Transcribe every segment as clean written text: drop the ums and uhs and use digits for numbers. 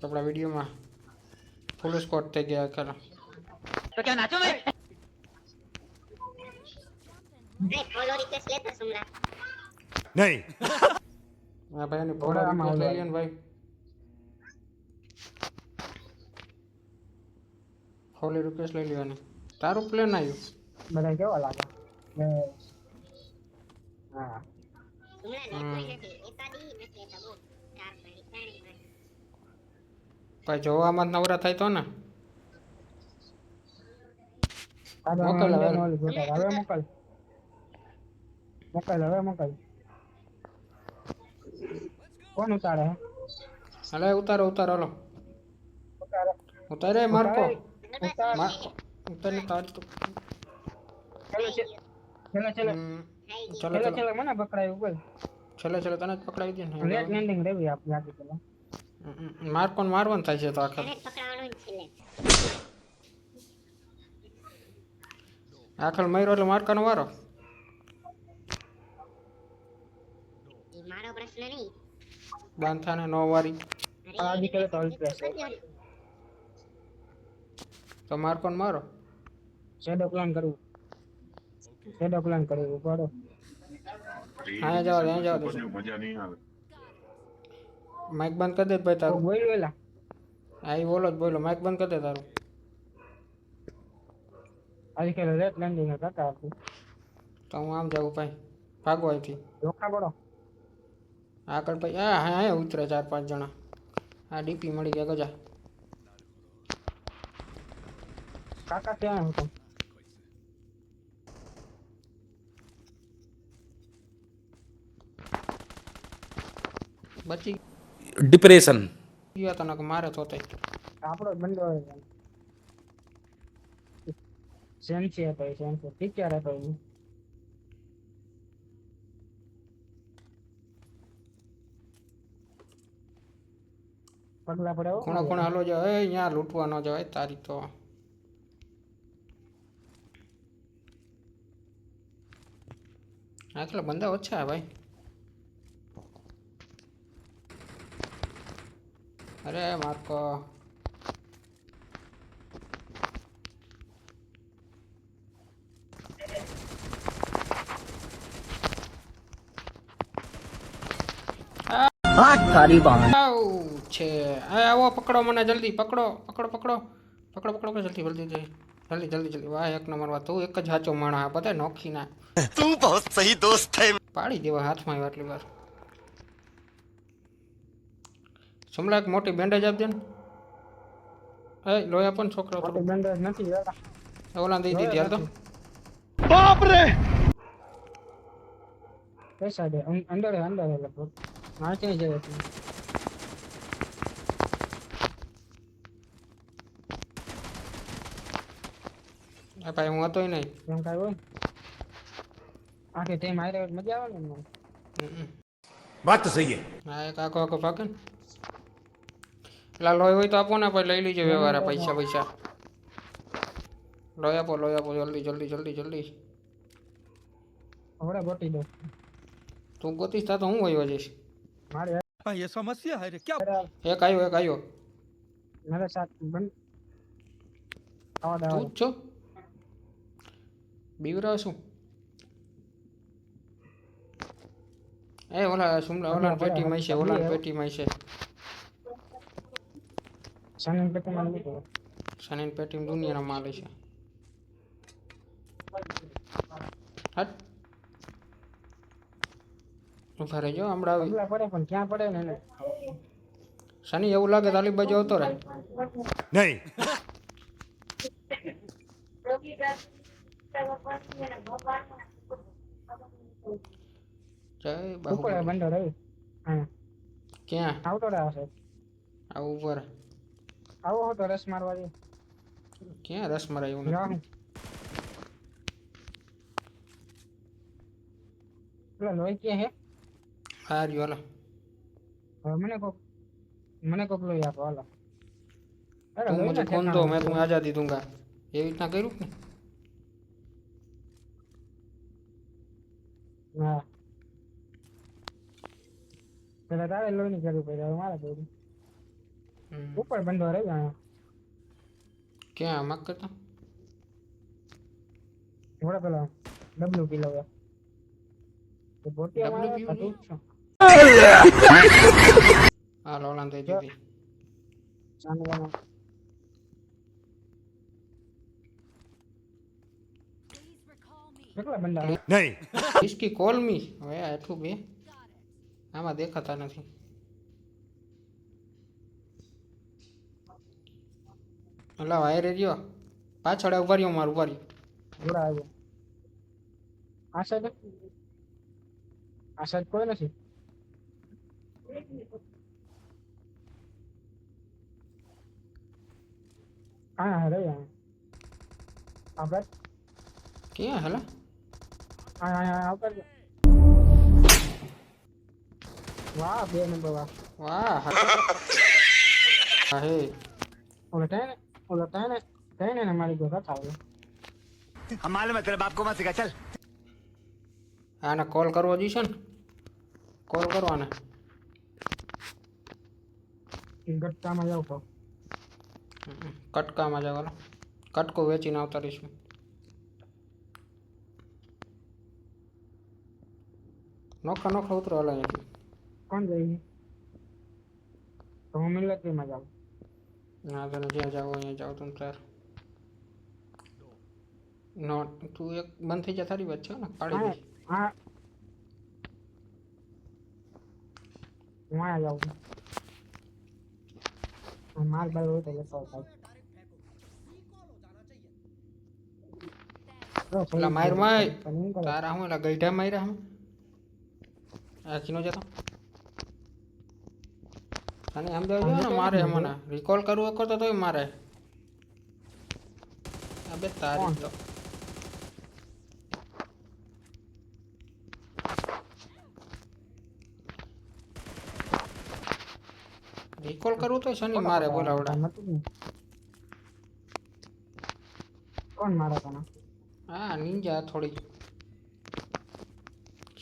આપણા વિડીયોમાં ફૂલ સ્કોટ થઈ ગયા ખરા. तो क्या नाचो मैं नहीं फॉलो रिक्वेस्ट लेता सुमरा नहीं આ ભાઈની ફોલો થોડા આમાં રિક્વેસ્ટ લઈ આવડવા લ્યો ને ભાઈ. ફોલો રિક્વેસ્ટ લઈ લેવાની. તારું પ્લેન આવ્યું. બધા કેવા લાગે ને હા सुमरा नेट में नहीं एकादी નથી લેતા બોલ ચાર પાણી પાણી ભાઈ જોવામાં જ નવરા થાય તો ને. આ મોકલ હવે. હવે મોકલ હવે મોકલ કોણ ઉતારે હાલે ઉતારો હાલો. ઉતારે ઉતારે માર્કો. ઉતાર માર્કો ઉતારે તાર તો. ચલો ચલો ચલો ચલો ચલો મને પકડાયું બોલ છેલ્લે તને જ પકડાવી દે ને. લેટ લેન્ડિંગ રેવી આપણે આગળ પેલા માર્કોને મારવાનું થાય છે તો આખર. કનેક્ટ પકડાવાનો જ છે આખર મર્યો એટલે માર્કાનો વારો. એ મારો પ્રશ્ન નહીં બાંધાને નો વારી આ દીકરો તો અલ્ટ પ્રેસ તો માર્કોને મારો. શેડો પ્લાન કરવું પડો હા જાવ मजा नहीं आ માઇક બંધ કરી દે ભાઈ તારું. બોલ વેલા હા એ બોલો જ બોલો. માઇક બંધ કરી દે તારું. આ દીકરો લેટ લેન્ડિંગ કરતા હતું તો હું આમ જાઉં ભાઈ. ભાગો અહીંથી ધોખા પડો આગળ ભાઈ. હા હા હા ઉતરે 4-5 જણા. આ ડીપી મળી ગયા ગજા. કાકા ક્યાં હતો બચી डिप्रेशन ગયા તને કે મારે તો આપણો જ બંદો સેન્સી હતો એ સેન્સી ટીચર હતો એ પગલા પડે ખૂણા હાલો જાવ. એ અહીંયા લૂંટવા ન જવાય તારી તો. આટલા બંદા ઓછા ભાઈ. અરે માર્કો थारी बाण આવ છે. આવો પકડો મને જલ્દી. પકડો જલ્દી. વાહ એક નંબર. વાત તું એક જ સાચો માણસ. આ બધા નોખી ના तू बहुत सही दोस्त है પાડી દેવા હાથમાં આવ્યો આટલી વાર. સમલા એક મોટી બેન્ડેજ આપી દે ને. એ લોહી પણ છોકરો મોટી બંદોજ નથી વેલા ઓલા દઈ દીધી હાલ તો. પૈસા દે અંદર લગભગ આ ક્યાં જાય છે આ ભાઈ હું હતો નહીં. એમ કાંઈ હોય આખી ટીમ હારે મજા આવે ને बात तो सही है હા એક આખો ભાગે ને. પેલા લોહી હોય તો આપો ને પછી લઈ લીજો વ્યવહાર. પૈસા લોહી આપો જલ્દી. હવે ગોટી દો તું ગોતીશ તા તો હું વયો જઈશ. મારે ये समस्या है क्या એક આવ્યો મારે સાથ બંધ ખાવા તું દાવા જ છો. બીવરા શું એ ઓલા સુમલા ઓલા પેટીમાં છે. સનન પેટમાં લીધો સનીન પેટીમાં દુનિયાના માલ છે. હટ ઉભા રહેજો હમણાં આવી. પગલા પડે પણ ક્યાં પડે ને એને શનિ એવું લાગે તાલી બાજુ આવતો રહે. नहीं જય ઉપર બાહુબલી. બંધો રહી હા ક્યાં આવતો રહે છે આવું ઉપર આવો હતો રસ મારવા દે ક્યાં રસ મરાયું જા નથી. હું પેલા લોહી ક્યાં હે હા રહ્યો હાલો. હવે મને કોક લોહી આપો હાલો અરે તું લોહી મુझे ના खून दो ઠેકાણા मैं तुम्हें आजादी दूंगा. એવી રીતના કર્યું ને. હા પેલા તારે લોહી ની જરૂર પડી હવે મારે જોડી ઉપર બંધો રહી જાય ક્યાં મક કરતા થોડા પેલા ડબલ્યુ કિલો એ બોટિયા મારે WP કાઢું છું હા લોલાન થઈ જતી જાનવાનો કેટલા બંદા नहीं ઇસકી કોલ મી હવે આટલું બે આમાં દેખાતા નથી અલા વાયરે રહ્યો પાછળ ઉભા રહ્યો મારું ઉભા રહ્યો ઘોડા આવ્યો આ સાઈડ કોઈ નથી હા રહી આપણે ક્યાં હેલા હા આવતા વાહ 2 નંબર વાહ વાહ હા હે ઓલો ટાઈને ને મારી ગયો હતા हम मालूम है तेरे बाप को मत सिखा चल આને કોલ કરવો જોઈશે ને કોલ કરવાને ગટ્ટામાં જાવ તો કટકામાં જવાનો કટકો વેચીને આવતા રહીશું નોખા ઉતરો હાલ અહીંયાથી કોણ જઈ તો હું મિલતરીમાં જાઉં ના તને જ્યાં જાવ અહીંયા જાવ તું તાર નો તું એક બંધ થઈ જા તારી વાત છે ને પાડી દઈશ હા હું આયા જાઉં માલ બાલ હોય તો લેતો પેલા માર માય તારા હું એલા ગઈઢા માર્યા હું આખી નો જતો તને સમજાવ ને મારે મને રિકોલ કરવું એક કરતો તોય મારે અબે તારી તો રિકોલ કરવું તો શનિ મારે બોલાવડા કોણ મારે તને હા નિંજા થોડી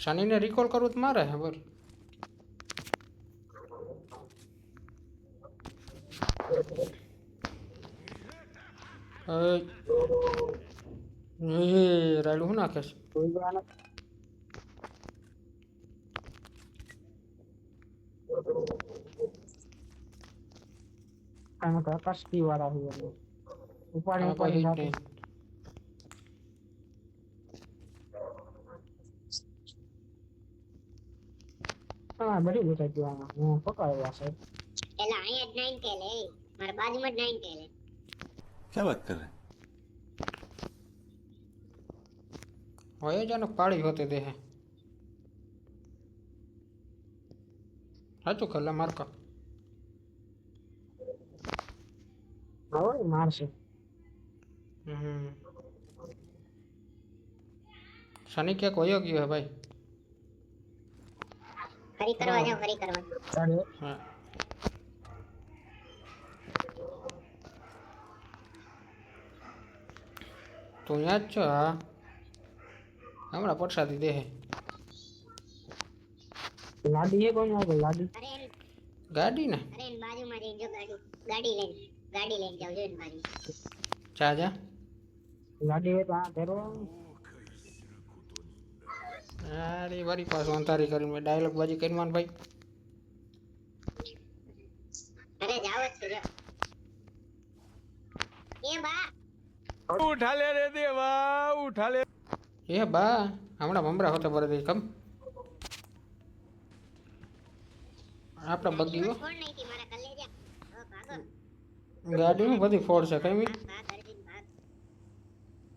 શનિને રિકોલ કરવું તો મારે હે બોલ રાયડું શું નાખે છે કોઈ જવાના આમાં તો આકાશ કી વાળા હોય ઉપાડી ઉપાડી નાખે હા બધી બધા જોવાના હું પકડવા છે એલા અહીંયા જ 9 ટેલ હે મારા બાજુમાં જ 9 ટેલ હે क्या बात कर रहे हैं હોય જાને પાડી હોતે દે હે સાચું કલા મારકા હવે મારશે શનિ ક્યાંક વયો ગયો હે ભાઈ ફરી કરવા જાવ ફરી કરવા ચાલે હા તું યાદ છો હા હમણાં પરસાદી દે હે લાડી હે કોણ આવે લાડી ગાડી ને અરે એની બાજુમાં જઈને જો ગાડી લઈને જાવ જો એની બાજુ જા જા લાડી હે તો આ ધરો અરે વરી પાછું અંધારી કરીને ડાયલોગ બાજી કરી માન ભાઈ અરે જાવ જ છે જો એ બા उठा ले रे देवा उठा ले એ બા હમણાં મમરા હોતે બરે દઈ કમ આપણા બગીઓ કોણ નહીં થી મારા કલેજા ઓ ભાગો ગાડીમાં બધી ફોડ છે કઈ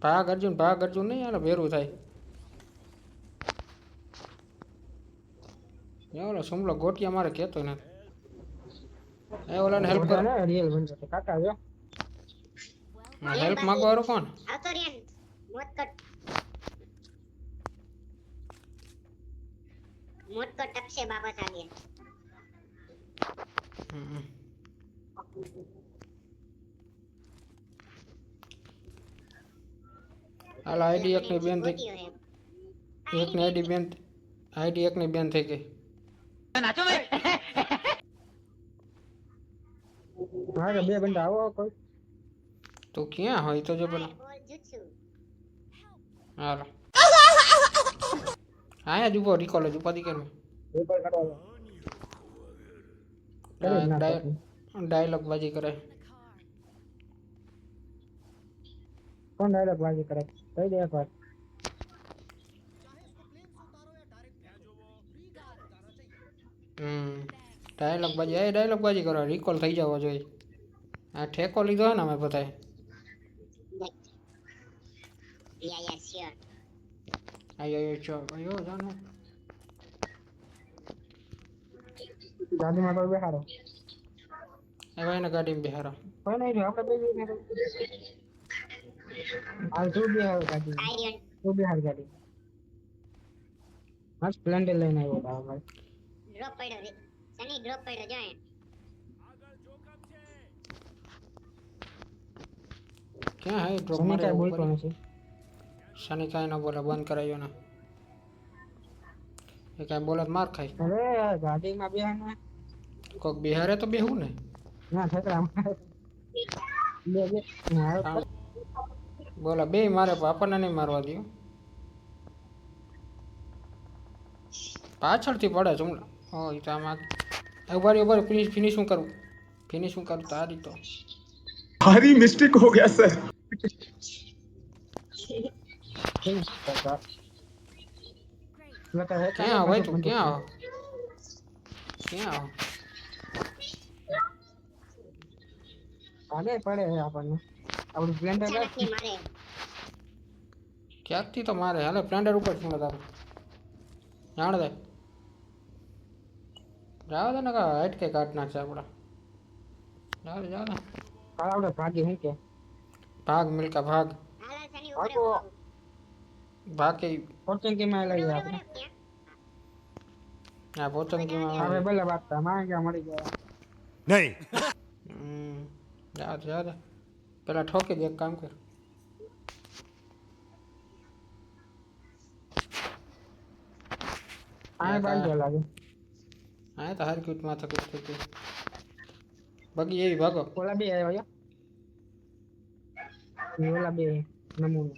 ભાગ અર્જુન ભાગ ભાગ અર્જુન નહીં યાર ભેરું થાય એ ઓલો સુમલો ગોટિયા મારે કહેતો નથી એ ઓલાને હેલ્પ કરો રિયલ બનશે કાકા જો હેલ્પ માંગવારો કોણ આવતો રેન મોટ કો ટપસે વાપસ आ गया હાલ આઈડી એક ની બેન થઈ એક ની આઈડી એક ની બેન થઈ ગઈ नाचो मैं મારે બે બંદા આવો કોઈ તું ક્યાં હોય તો જો પેલા બોલ jutsu. હાલો આયા જ ઉભો રિકોલ જ ઉપાધિ કર પેપર કાઢવા કરે જ ના ડાયલોગ બાજી કરે કોણ ડાયલોગ વાજી કરે કહી દે એકવાર ડાયલોગ બાજી કરો રિકોલ થઈ જવો જોઈએ આ ઠેકો લીધો હે ને અમે બધાએ Yeah, sure. આયો ચો આયો જાનો ગાડીમાં કોઈ બેહારો એવા એને ગાડીમાં બેહારો કોઈ નહીં આપણે બે બેહારો આ તું બેહારો ગાડી Iron. તું બેહાર ગાડી હા સ્પ્લેન્ડર લઈને આવ્યો હતા ભાઈ Drop પડ્યો રે. સની drop પડ્યો જો અહીંયા. ક્યાં હે ડ્રોપ તમે મારે કાંઈ બોલતો નથી શની કાંઈ ન બોલે બંધ કરાયો ને એ કાંઈ બોલે તો માર ખાય અરે ગાડીમાં બેહાને કોક બિહારે તો બેહું ને ના ઠેકડા બે બે હા બોલા બે મારે પણ આપણને નહીં મારવા દો પાછળથી પડે જુમલા હોય તો આમાં ઉભા ફિનિશિંગ કરું તારી તો भारी मिस्टेक हो गया सर ક્યાં આવ ભાઈ તું ક્યાં આવ આગે પડે છે આપણને આપણું સ્પ્લેન્ડર અચાનકથી મારે. ક્યાંકથી તો મારે હાલે સ્પ્લેન્ડર ઉપર શું તારું જાણ દે જાવ દે ને કા હાઈટ કે કાઢ નાખશે આપણા જાવ દે કાલ આપણે ભાગી હું કે ભાગ મિલકા ભાગ હાલા સની ભાગો. ઉભરો. ભાગ કે પોચંકીમાં લઈ જાય આપણે આ પોચંકીમાં હવે ભલે બાપતા માંગ્યા મળી ગયા नहीं જા દે પેલા ઠોકી દે એક કામ કર આ બાંધવા લાગે હા તો હર ક્યુટ માં થકી થકી બગી એવી ભાગો ઓલા બે આવ્યા ઓલા બે નમૂનો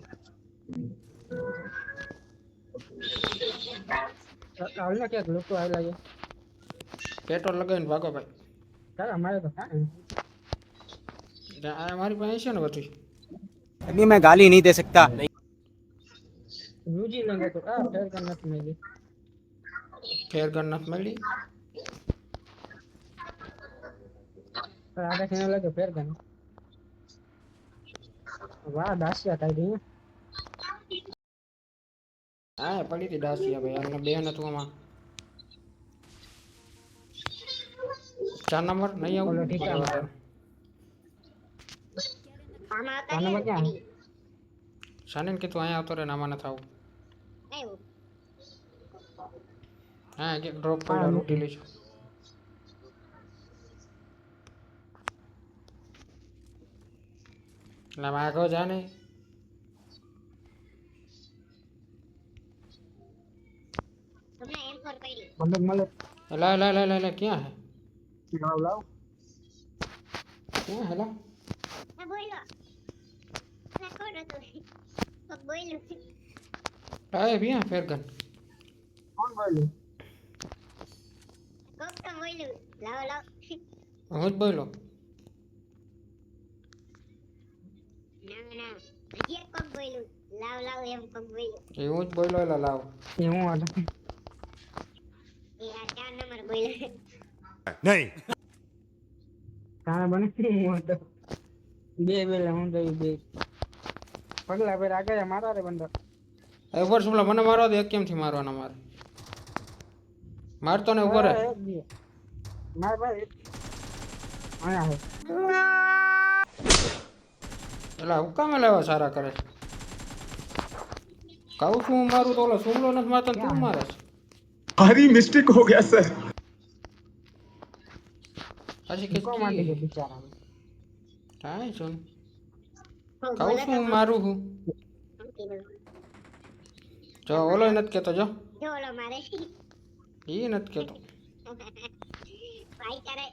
હાલ ને ક્યાંક લોકો આવેલા છે પેટ્રોલ લગાવીને ભાગો ભાઈ ચાલ અમારે તો હા આ મારી પાસે છે ને બધું अभी मैं गाली नहीं दे सकता ન્યુઝીલેન્ડ તો આ ફેર કર નથી મેલી ફેર ગન નથી મળી આગળ થઈને લાગે ફેર કર વાહ દાસિયા કાઢી હા પડી હતી ડાસિયા ભાઈ અમને બે નતું આમાં 4 નંબર નહીં ઓલો આવું ઠીક આવે. આમાં હતા આનામાં ને ક્યાં? સની. શાનીને કીધું અહીંયા આવતો રે ને આમાં નથી આવું આવ્યું. હા કે ડ્રોપ પડ્યો લૂંટી લઈશું એટલે આમાં આગળ જા નહીં હમણાં M4 પડી. બંદૂક મળે લે ક્યાં હે લાવ લાવ ક્યાં હેલા આ બોલ્યો. આ કોણ હતું? કોક બોલ્યું. લાય ક્યાં ફેર ગન કોણ બોલ્યું કોક તો બોલ્યું. લાવો લાવો. હું જ બોલ્યો ના ના. હજી એક કોક બોલ્યું. લાવ લાવ એમ કોક બોલ્યું. એ હું જ બોલ્યો એટલે લાવ એ હું હતું એ આ 4 નંબર બોલ્યો. नहीं તારા બને હું હતો બે બેલા હું તો બે પગલા પેર આગળ મારા રે બંદો એ ઉપર સુમલા મને મારવા દે કેમથી મારવાના મારે મારતો ને ઉપર માર ભાઈ આયા હે એટલે હુકામે લેવા સારા કરે છે કહું છું હું મારું તો ઓલો સુમલો નથી મારતો ને તું મારે છે भारी मिस्टेक हो गया सर પછી કે કો માંડી ગયો બિચારા કાંઈ છું કોક કહું બોલે છું તો હું મારું હું શું કીધું? જો ઓલો નથી કેતો જો જો ઓલો મારે. એ નથી કેતો ભાઈ તારે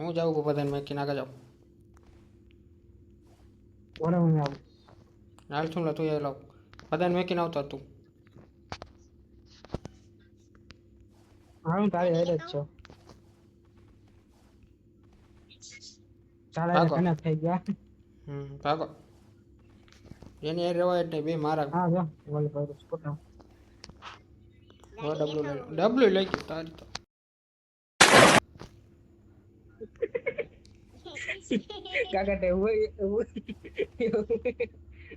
હું જાઉં બધાને મેકીને આગળ જાઉં ઓરે હું આવું હાલ છું લે તું એ લાવ બધાને મેકીને આવતો તું હા હું તારી હેડ જ છું ચાલે ભાગો. કનેક્ટ થઈ ગયા ભાગો એની એ રેવાય જ નહીં બે મારા હા જો બોલ બોલ સ્પોટા ડબલ્યુ લઈ ગયું તારી તો કાકા તે હોય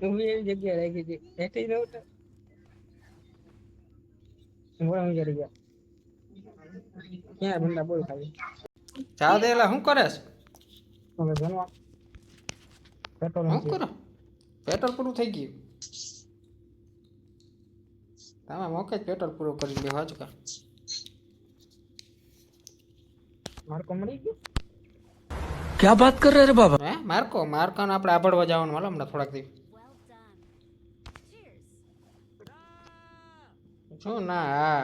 હું એવી જગ્યાએ રાખી છે એટલી રહું તો હું કરી ગયા ક્યાં બંદા બોલ ખાલી જા દે એલા શું કરેશ તમે જણવા પેટ્રોલ શું કરો પેટ્રોલ પૂરું થઈ ગયું તમે મોકે જ પેટ્રોલ પૂરું કરી લ્યો હાજ કા માર્કો મળી ગયો क्या बात कर रहे रे बाबा હે માર્કાને આપણે આભળવા જવાનું હાલો હમણાં થોડાક દી શું ના હા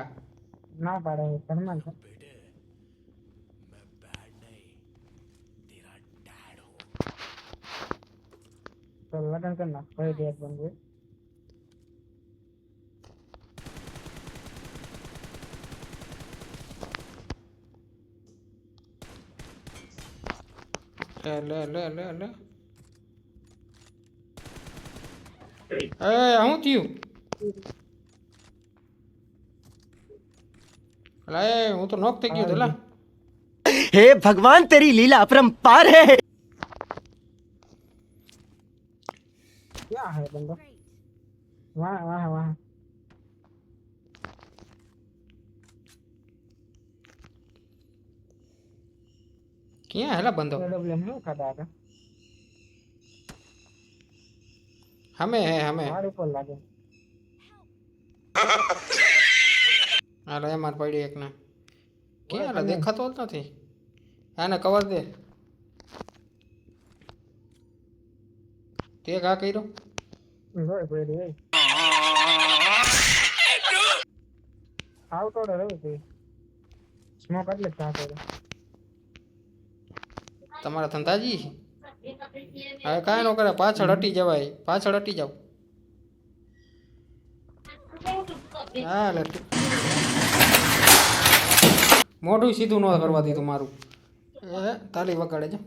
ના પાડે ઘરમાં છે તો લગન કર ના કોઈ ડેટ બંધ લે એ હું થયું અલા એ હું તો નોક થઈ ગયો દલા हे भगवान तेरी लीला अपरंपार है क्या है बंदा वहाँ वहाँ वहाँ ક્યાં હેલા બંધો प्रॉब्लम है खाता था હમે हमारे ऊपर लागे હાલો એમાં જ પડી એક ને ક્યાં હાલે દેખાતો જ નથી આને કવર દે તે ઘા કર્યો रोड पे रे आउट ऑर्डर है कोई स्मोक कर लेता है તમારા ધંધાજી હવે કાંઈ ન કરે પાછળ હટી જવાય પાછળ હટી જાવ હા લે મોઢું સીધું ન કરવા દીધું મારું એ તાલી વગાડે છે